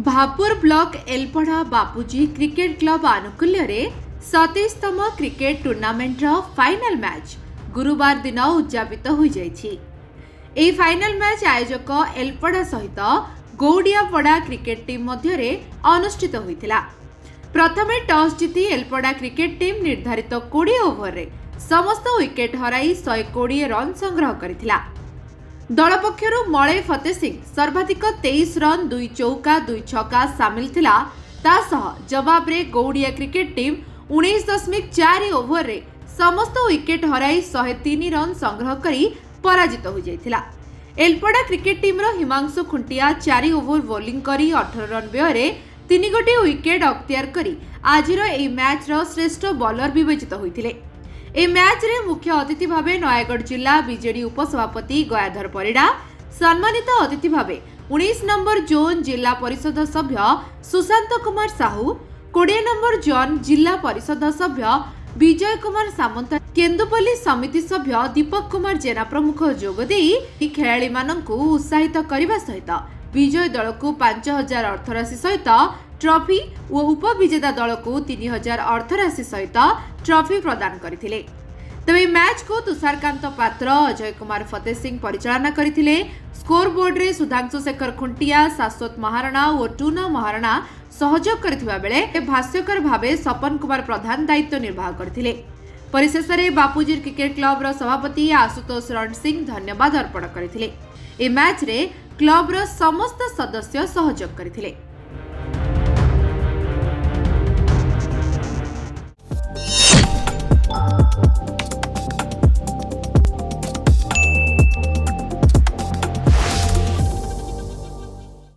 Bhapur block Elpada Bapuji cricket club आनुकूल्य 27तम cricket tournament final match गुरुवार दिन उद्यापित हो जाइछि। फाइनल मैच आयोजक एलपड़ा सहित गौड़ियापड़ा क्रिकेट टीम मध्य अनुष्ठित होइतिला। प्रथमे टॉस जीति एलपड़ा क्रिकेट टीम निर्धारित 20 ओवर रे समस्त विकेट हराई 120 रन संग्रह करथिला। दल पक्षर मलय फतेह सिंह सर्वाधिक 23 रन 2 चौका 2 छक्का सामिल थिला। तासह जवाब रे गौड़िया क्रिकेट टीम 19.4 ओवर रे समस्त विकेट हराई 103 रन संग्रह करी पराजित हो जाइथिला। एलपड़ा क्रिकेट टीम रो हिमांशु खुंटिया 4 ओवर बोलिंग करी 18 रन व्यय रे 3 गोटी विकेट अख्तियार करी आजिर एई मैच रो श्रेष्ठ बॉलर विवेचित होइथिले। ए मैच रे मुख्य अतिथि भावे नयागढ़ जिला बीजेडी उपसभापति गयाधर परिड़ा, सम्मानित अतिथि भावे 19 नंबर जोन जिला परिषद सभ्य सुशांत कुमार साहू, 20 नंबर जोन जिला परिषद सभ्य विजय कुमार सामंत, केन्दुपल्ली समिति सभ्य दीपक कुमार जेना प्रमुख जोगदेई खेलाड़ी माननकु उत्साहित करने सहित विजय दल को 5000 अर्थराशि सहित ट्रॉफी और उपविजेता दल को 3000 अर्थराशि सहित ट्रॉफी प्रदान करथिले। तबे मैच को तुषारकांत पात्र, अजय कुमार फतेह सिंह परिचालना करथिले। स्कोर बोर्ड रे सुधांशु शेखर खुंटिया, शाश्वत महाराणा और टूना महाराणा सहयोग करथिबा बेले भाष्यकर भावे सपन कुमार प्रधान दायित्व निर्वाह करथिले। परिशेष रे बापूजी क्रिकेट क्लब रो सभापति आशुतोष रण सिंह धन्यवाद अर्पण करथिले। ए मैच रे क्लब रो समस्त सदस्य सहयोग करथिले।